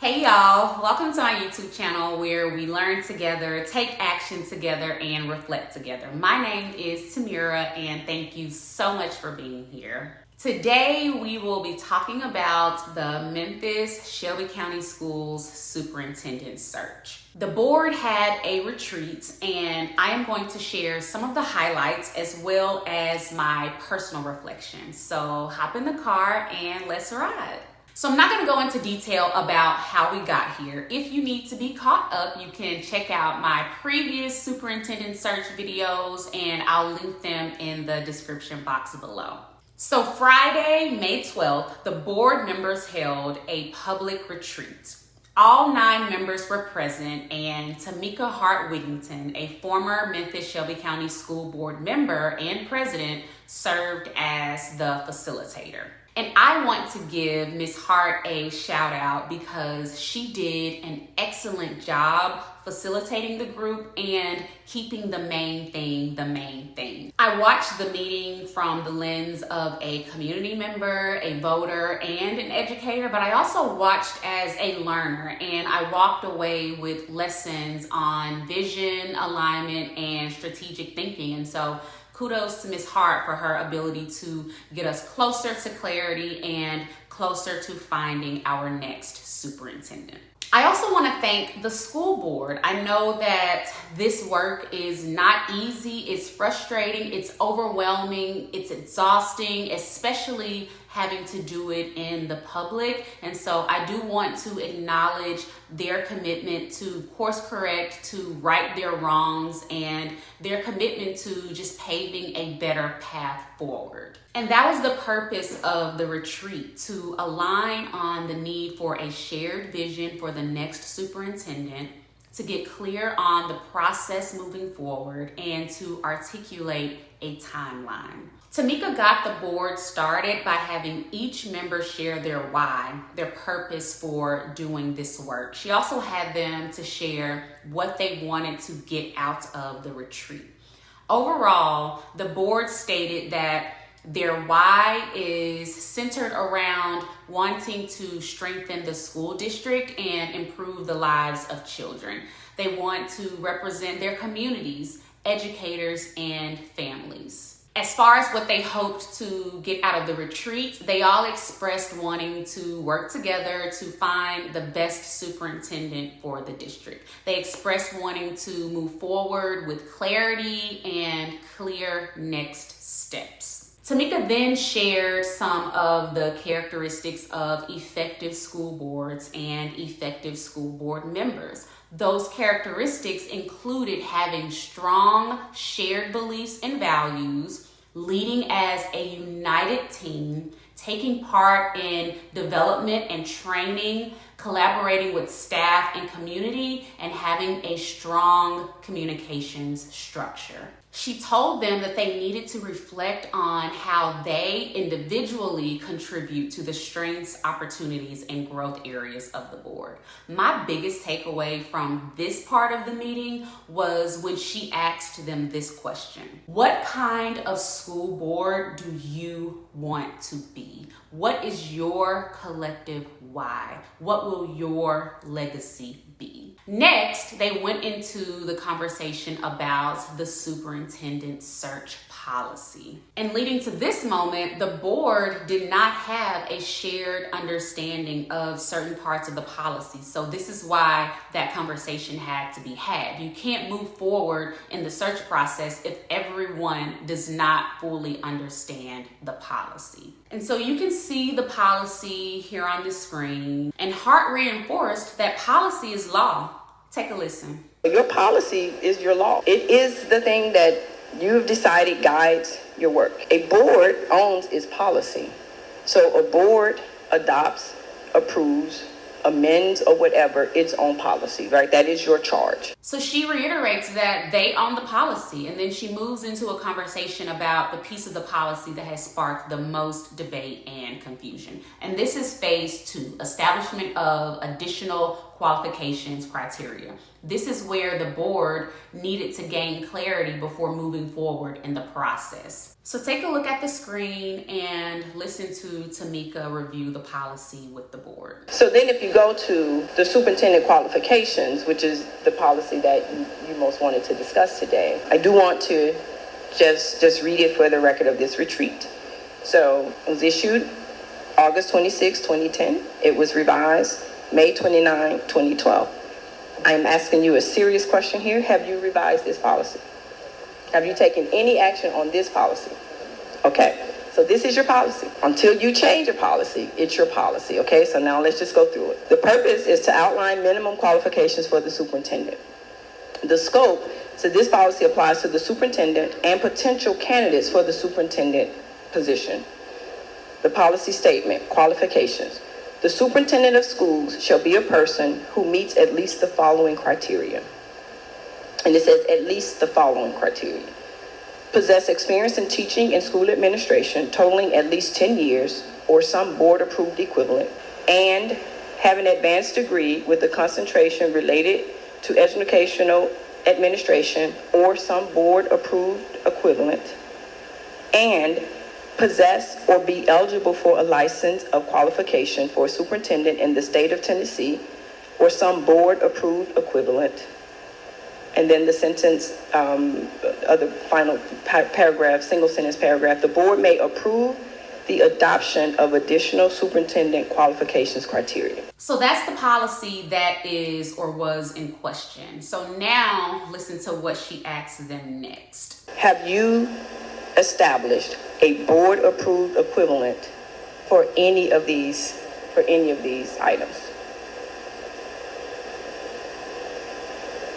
Hey y'all, welcome to my YouTube channel where we learn together, take action together, and reflect together. My name is Tamira and thank you so much for being here. Today we will be talking about the Memphis Shelby County Schools Superintendent Search. The board had a retreat and I am going to share some of the highlights as well as my personal reflections. So hop in the car and let's ride. So I'm not going to go into detail about how we got here. If you need to be caught up, you can check out my previous superintendent search videos and I'll link them in the description box below. So Friday, May 12th, the board members held a public retreat. All 9 members were present and Tamika Hart-Wigington, a former Memphis Shelby County School Board member and president, served as the facilitator. And I want to give Ms. Hart a shout out because she did an excellent job facilitating the group and keeping the main thing the main thing. I watched the meeting from the lens of a community member, a voter, and an educator, but I also watched as a learner and I walked away with lessons on vision, alignment, and strategic thinking. And so kudos to Ms. Hart for her ability to get us closer to clarity and closer to finding our next superintendent. I also want to thank the school board. I know that this work is not easy, it's frustrating, it's overwhelming, it's exhausting, especially having to do it in the public. And so I do want to acknowledge their commitment to course correct, to right their wrongs, and their commitment to just paving a better path forward. And that was the purpose of the retreat, to align on the need for a shared vision for the next superintendent, to get clear on the process moving forward, and to articulate a timeline. Tamika got the board started by having each member share their why, their purpose for doing this work. She also had them to share what they wanted to get out of the retreat. Overall, the board stated that their why is centered around wanting to strengthen the school district and improve the lives of children. They want to represent their communities, educators, and families. As far as what they hoped to get out of the retreat, they all expressed wanting to work together to find the best superintendent for the district. They expressed wanting to move forward with clarity and clear next steps. Tamika then shared some of the characteristics of effective school boards and effective school board members. Those characteristics included having strong shared beliefs and values, leading as a united team, taking part in development and training, collaborating with staff and community, and having a strong communications structure. She told them that they needed to reflect on how they individually contribute to the strengths, opportunities, and growth areas of the board. My biggest takeaway from this part of the meeting was when she asked them this question: what kind of school board do you want to be? What is your collective why? What will your legacy be? Next, they went into the conversation about the superintendent search policy. And leading to this moment, the board did not have a shared understanding of certain parts of the policy. So this is why that conversation had to be had. You can't move forward in the search process if everyone does not fully understand the policy. And so you can see the policy here on the screen, and Hart reinforced that policy is law. Take a listen. Your policy is your law. It is the thing that you've decided guides your work. A board owns its policy. So a board adopts, approves, amends, or whatever its own policy, right? That is your charge. So she reiterates that they own the policy, and then she moves into a conversation about the piece of the policy that has sparked the most debate and confusion. And this is phase 2, establishment of additional qualifications criteria. This is where the board needed to gain clarity before moving forward in the process. So take a look at the screen and listen to Tamika review the policy with the board. So then if you go to the superintendent qualifications, which is the policy that you most wanted to discuss today, I do want to just read it for the record of this retreat. So it was issued August 26, 2010. It was revised May 29, 2012. I'm asking you a serious question here. Have you revised this policy? Have you taken any action on this policy? Okay, so this is your policy. Until you change a policy, it's your policy, okay? So now let's just go through it. The purpose is to outline minimum qualifications for the superintendent. The scope, so this policy applies to the superintendent and potential candidates for the superintendent position. The policy statement, qualifications. The superintendent of schools shall be a person who meets at least the following criteria. And it says at least the following criteria. Possess experience in teaching and school administration totaling at least 10 years or some board-approved equivalent, and have an advanced degree with a concentration related to educational administration or some board-approved equivalent, and possess or be eligible for a license of qualification for a superintendent in the state of Tennessee or some board-approved equivalent. And then the sentence, other final paragraph, single sentence paragraph, the board may approve the adoption of additional superintendent qualifications criteria. So that's the policy that is or was in question. So now listen to what she asks them next. Have you established a board-approved equivalent for any of these items?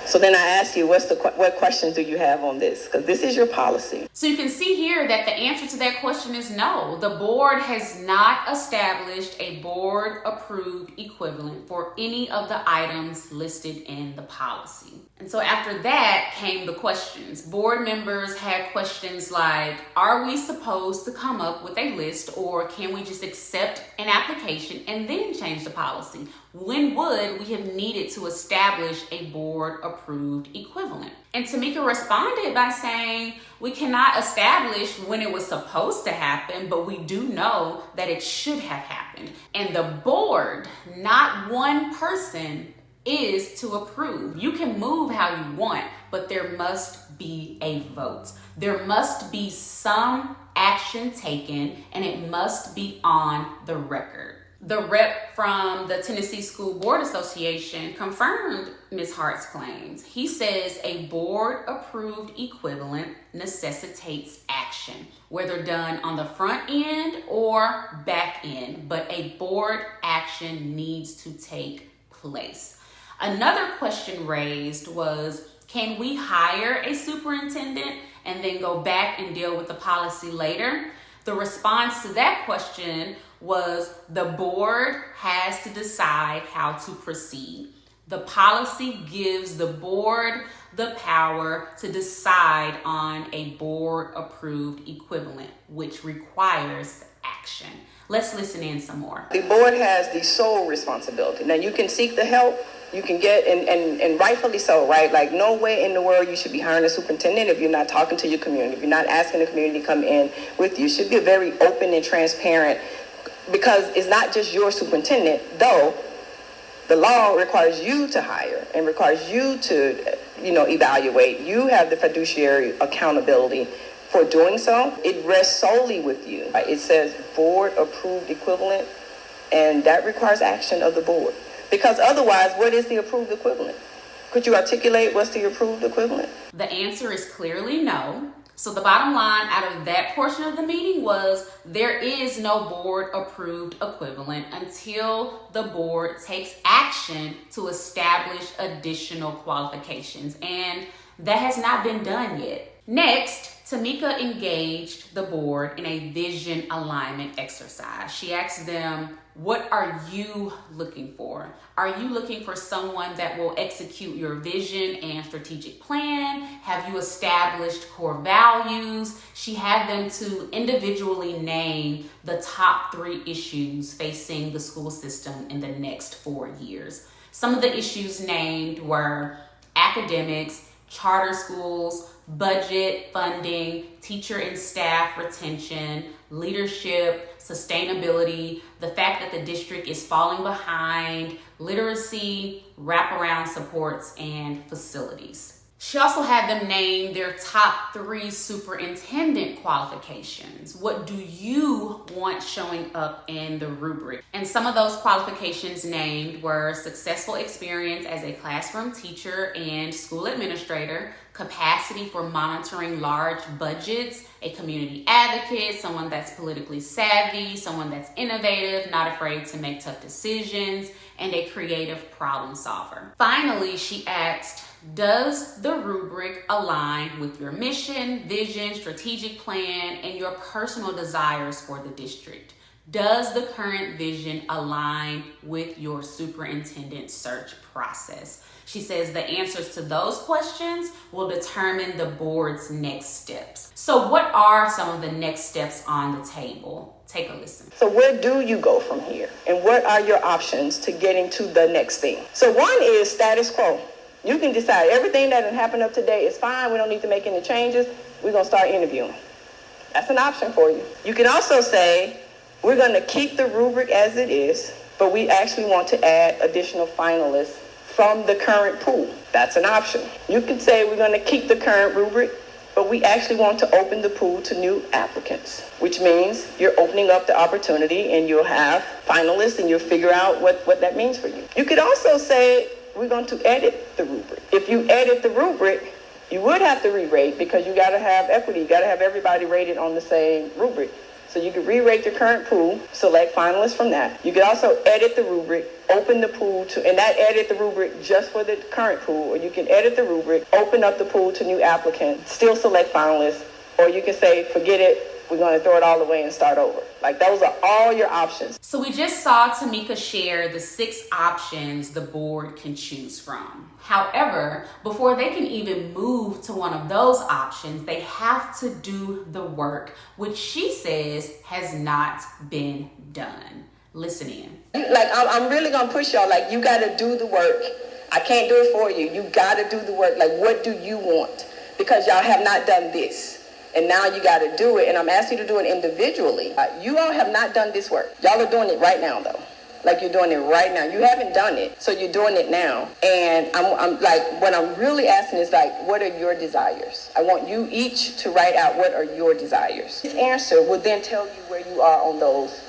So then I ask you, what questions do you have on this? Because this is your policy. So you can see here that the answer to that question is no. The board has not established a board-approved equivalent for any of the items listed in the policy. And so after that came the questions. Board members had questions like, are we supposed to come up with a list, or can we just accept an application and then change the policy? When would we have needed to establish a board-approved equivalent? And Tamika responded by saying, we cannot establish when it was supposed to happen, but we do know that it should have happened. And the board, not one person, is to approve. You can move how you want, but there must be a vote. There must be some action taken, and it must be on the record. The rep from the Tennessee School Board Association confirmed Ms. Hart's claims. He says a board-approved equivalent necessitates action, whether done on the front end or back end, but a board action needs to take place. Another question raised was, can we hire a superintendent and then go back and deal with the policy later? The response to that question was the board has to decide how to proceed. The policy gives the board the power to decide on a board-approved equivalent, which requires action. Let's listen in some more. The board has the sole responsibility. Now, you can seek the help, you can get, and rightfully so, right? Like, no way in the world you should be hiring a superintendent if you're not talking to your community, if you're not asking the community to come in with you. It should be a very open and transparent, because it's not just your superintendent, though the law requires you to hire and requires you to, evaluate. You have the fiduciary accountability for doing so. It rests solely with you. It says board-approved equivalent, and that requires action of the board. Because otherwise, what is the approved equivalent? Could you articulate what's the approved equivalent? The answer is clearly no. So the bottom line out of that portion of the meeting was there is no board-approved equivalent until the board takes action to establish additional qualifications. And that has not been done yet. Next, Tamika engaged the board in a vision alignment exercise. She asked them, what are you looking for? Are you looking for someone that will execute your vision and strategic plan? Have you established core values? She had them to individually name the top 3 issues facing the school system in the next 4 years. Some of the issues named were academics, charter schools, budget, funding, teacher and staff retention, leadership, sustainability, the fact that the district is falling behind, literacy, wraparound supports, and facilities. She also had them name their top 3 superintendent qualifications. What do you want showing up in the rubric? And some of those qualifications named were successful experience as a classroom teacher and school administrator, capacity for monitoring large budgets, a community advocate, someone that's politically savvy, someone that's innovative, not afraid to make tough decisions, and a creative problem solver. Finally, she asked, does the rubric align with your mission, vision, strategic plan, and your personal desires for the district? Does the current vision align with your superintendent search process? She says the answers to those questions will determine the board's next steps. So what are some of the next steps on the table? Take a listen. So where do you go from here? And what are your options to getting to the next thing? So one is status quo. You can decide everything that has happened up to date is fine. We don't need to make any changes. We're going to start interviewing. That's an option for you. You can also say, we're going to keep the rubric as it is, but we actually want to add additional finalists from the current pool. That's an option. You could say we're going to keep the current rubric, but we actually want to open the pool to new applicants, which means you're opening up the opportunity and you'll have finalists and you'll figure out what that means for you. You could also say, we're going to edit the rubric. If you edit the rubric, you would have to re-rate because you got to have equity. You got to have everybody rated on the same rubric. So you could re-rate the current pool, select finalists from that. You could also edit the rubric, open the pool to, and that edit the rubric just for the current pool, or you can edit the rubric, open up the pool to new applicants, still select finalists, or you can say, forget it, we're going to throw it all away and start over. Like, those are all your options. So we just saw Tamika share the 6 options the board can choose from. However, before they can even move to one of those options, they have to do the work, which she says has not been done. Listen in. Like, I'm really going to push y'all. Like, you got to do the work. I can't do it for you. You got to do the work. Like, what do you want? Because y'all have not done this. And now you got to do it. And I'm asking you to do it individually. You all have not done this work. Y'all are doing it right now, though. Like, you're doing it right now. You haven't done it, so you're doing it now. And I'm like, what I'm really asking is, like, what are your desires? I want you each to write out what are your desires. This answer will then tell you where you are on those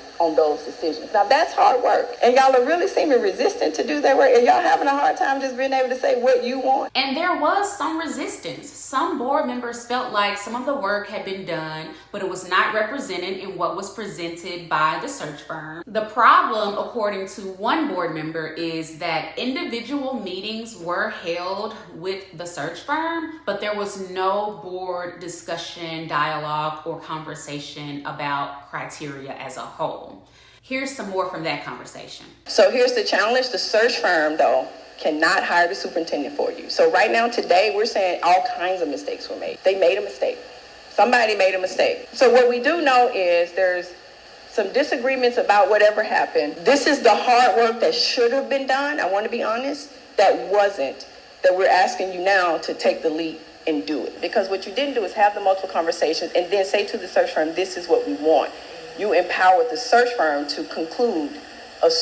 decisions. Now, that's hard work. And y'all are really seeming resistant to do that work. And y'all having a hard time just being able to say what you want. And there was some resistance. Some board members felt like some of the work had been done, but it was not represented in what was presented by the search firm. The problem, according to one board member, is that individual meetings were held with the search firm, but there was no board discussion, dialogue, or conversation about criteria as a whole. Here's some more from that conversation. So here's the challenge. The search firm, though, cannot hire the superintendent for you. So right now, today, we're saying all kinds of mistakes were made. They made a mistake. Somebody made a mistake. So what we do know is there's some disagreements about whatever happened. This is the hard work that should have been done. I want to be honest. That wasn't. That we're asking you now to take the leap and do it. Because what you didn't do is have the multiple conversations and then say to the search firm, this is what we want. You empowered the search firm to conclude what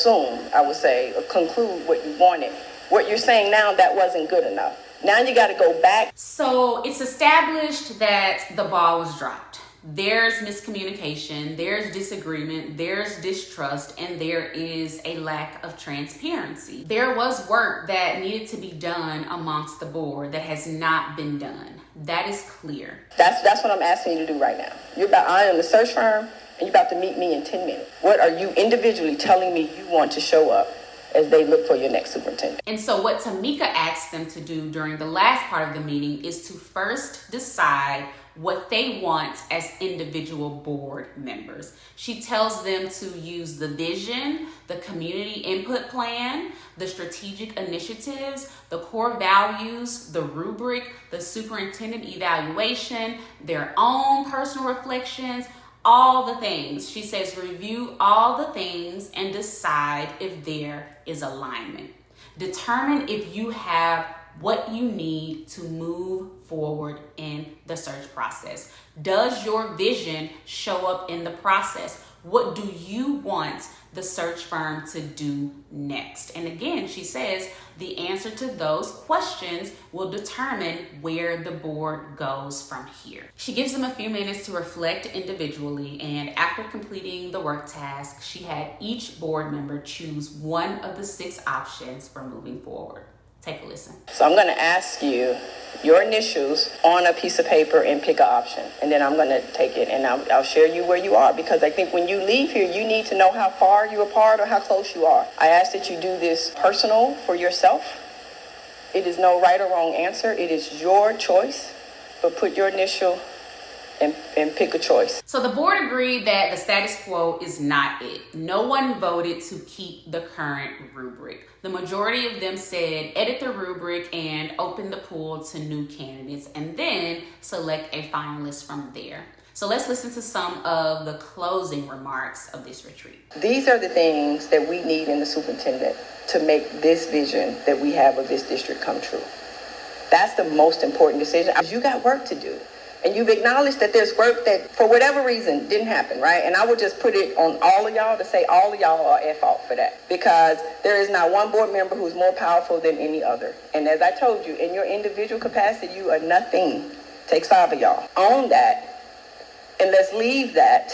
you wanted. What you're saying now, that wasn't good enough. Now you got to go back. So it's established that the ball was dropped. There's miscommunication, there's disagreement, there's distrust, and there is a lack of transparency. There was work that needed to be done amongst the board that has not been done. That is clear. That's what I'm asking you to do right now. I am the search firm, and you're about to meet me in 10 minutes. What are you individually telling me you want to show up as they look for your next superintendent? And so what Tamika asked them to do during the last part of the meeting is to first decide what they want as individual board members. She tells them to use the vision, the community input plan, the strategic initiatives, the core values, the rubric, the superintendent evaluation, their own personal reflections, all the things. She says review all the things and decide if there is alignment. Determine if you have what you need to move forward in the search process. Does your vision show up in the process? What do you want the search firm to do next? And again, she says the answer to those questions will determine where the board goes from here. She gives them a few minutes to reflect individually, and after completing the work task, she had each board member choose one of the 6 options for moving forward. Take a listen. So I'm going to ask you your initials on a piece of paper and pick an option. And then I'm going to take it and I'll share you where you are, because I think when you leave here, you need to know how far you're apart or how close you are. I ask that you do this personal for yourself. It is no right or wrong answer. It is your choice, but put your initial and pick a choice. So the board agreed that the status quo is not it. No one voted to keep the current rubric. The majority of them said edit the rubric and open the pool to new candidates, and then select a finalist from there. So let's listen to some of the closing remarks of this retreat. These are the things that we need in the superintendent to make this vision that we have of this district come true. That's the most important decision. You got work to do. And you've acknowledged that there's work that, for whatever reason, didn't happen, right? And I would just put it on all of y'all to say all of y'all are at fault for that. Because there is not one board member who's more powerful than any other. And as I told you, in your individual capacity, you are nothing. Takes 5 of y'all. Own that. And let's leave that.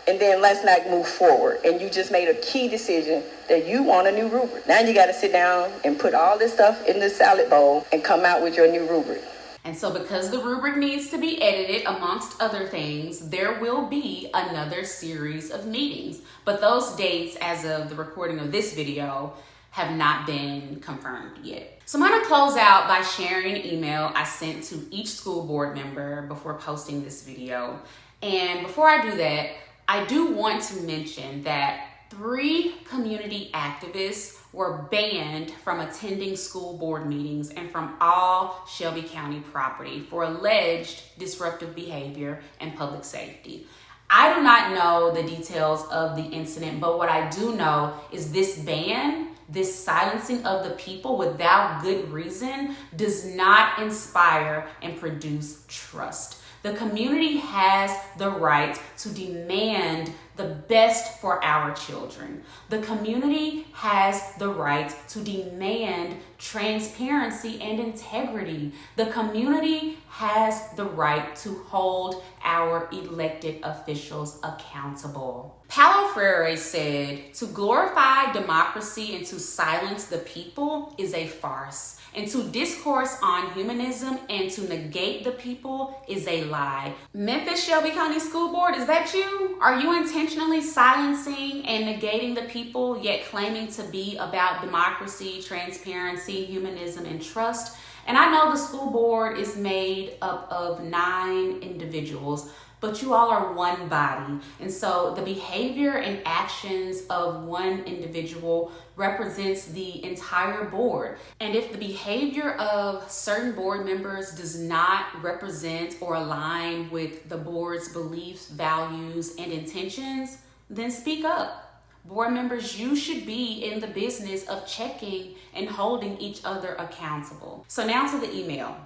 And then let's not move forward. And you just made a key decision that you want a new rubric. Now you got to sit down and put all this stuff in the salad bowl and come out with your new rubric. And so because the rubric needs to be edited, amongst other things, there will be another series of meetings. But those dates, as of the recording of this video, have not been confirmed yet. So I'm going to close out by sharing an email I sent to each school board member before posting this video. And before I do that, I do want to mention that 3 community activists were banned from attending school board meetings and from all Shelby County property for alleged disruptive behavior and public safety. I do not know the details of the incident, but what I do know is this ban, this silencing of the people without good reason, does not inspire and produce trust. The community has the right to demand the best for our children. The community has the right to demand transparency and integrity. The community has the right to hold our elected officials accountable. Paulo Freire said, "To glorify democracy and to silence the people is a farce. And to discourse on humanism and to negate the people is a lie." Memphis Shelby County School Board, is that you? Are you intentionally silencing and negating the people, yet claiming to be about democracy, transparency, humanism, and trust? And I know the school board is made up of 9 individuals, but you all are one body. And so the behavior and actions of one individual represents the entire board. And if the behavior of certain board members does not represent or align with the board's beliefs, values, and intentions, then speak up. Board members, you should be in the business of checking and holding each other accountable. So now to the email.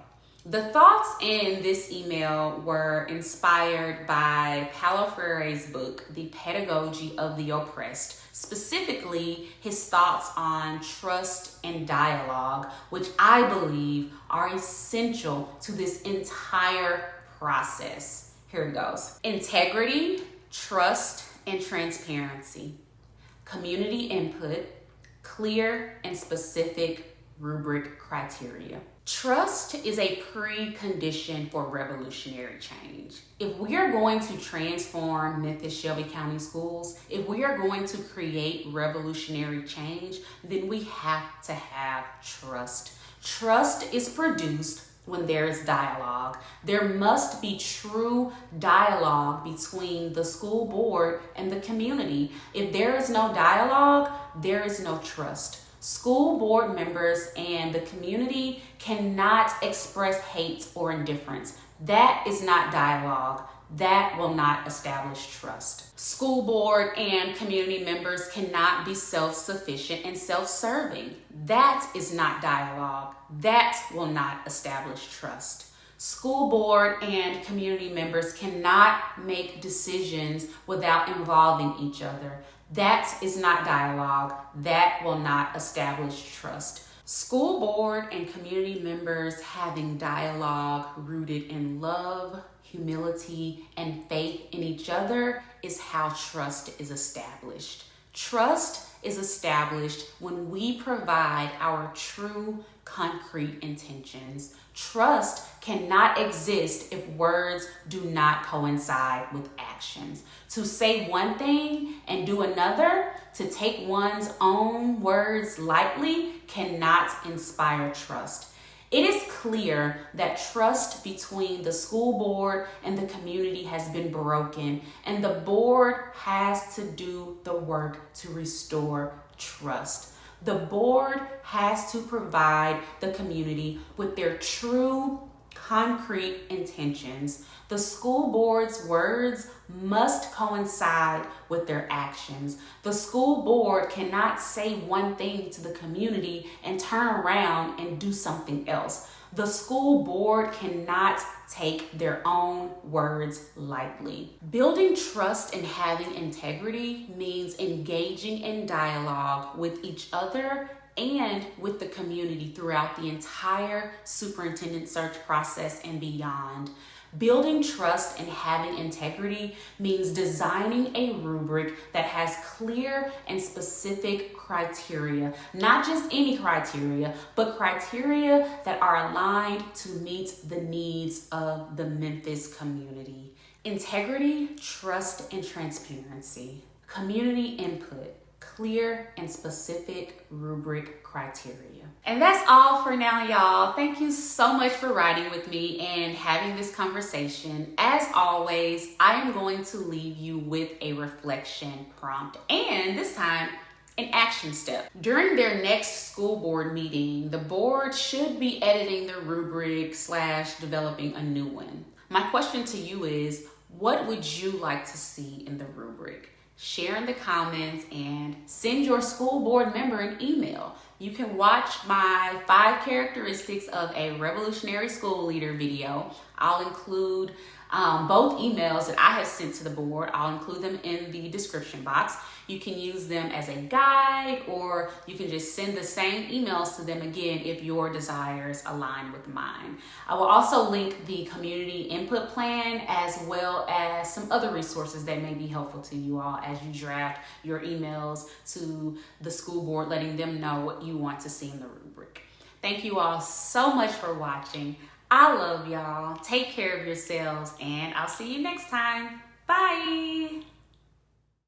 The thoughts in this email were inspired by Paulo Freire's book, The Pedagogy of the Oppressed, specifically his thoughts on trust and dialogue, which I believe are essential to this entire process. Here it goes. Integrity, trust, and transparency. Community input, clear and specific rubric criteria. Trust is a precondition for revolutionary change. If we are going to transform Memphis Shelby County schools, if we are going to create revolutionary change, then we have to have trust. Trust is produced when there is dialogue. There must be true dialogue between the school board and the community. If there is no dialogue, there is no trust. School board members and the community cannot express hate or indifference. That is not dialogue. That will not establish trust. School board and community members cannot be self-sufficient and self-serving. That is not dialogue. That will not establish trust. School board and community members cannot make decisions without involving each other. That is not dialogue. That will not establish trust. School board and community members having dialogue rooted in love, humility, and faith in each other is how trust is established. Trust is established when we provide our true, concrete intentions. Trust cannot exist if words do not coincide with actions. To say one thing and do another, to take one's own words lightly, cannot inspire trust. It is clear that trust between the school board and the community has been broken, and the board has to do the work to restore trust. The board has to provide the community with their true, concrete intentions. The school board's words must coincide with their actions. The school board cannot say one thing to the community and turn around and do something else. The school board cannot take their own words lightly. Building trust and having integrity means engaging in dialogue with each other and with the community throughout the entire superintendent search process and beyond. Building trust and having integrity means designing a rubric that has clear and specific criteria, not just any criteria, but criteria that are aligned to meet the needs of the Memphis community. Integrity, trust, and transparency. Community input. Clear and specific rubric criteria. And that's all for now, y'all. Thank you so much for riding with me and having this conversation. As always, I am going to leave you with a reflection prompt, and this time, an action step. During their next school board meeting, the board should be editing the rubric / developing a new one. My question to you is, what would you like to see in the rubric? Share in the comments and send your school board member an email. You can watch my 5 characteristics of a revolutionary school leader video. I'll include both emails that I have sent to the board. I'll include them in the description box. You can use them as a guide, or you can just send the same emails to them again if your desires align with mine. I will also link the community input plan as well as some other resources that may be helpful to you all as you draft your emails to the school board, letting them know what you want to see in the rubric. Thank you all so much for watching. I love y'all. Take care of yourselves, and I'll see you next time. Bye.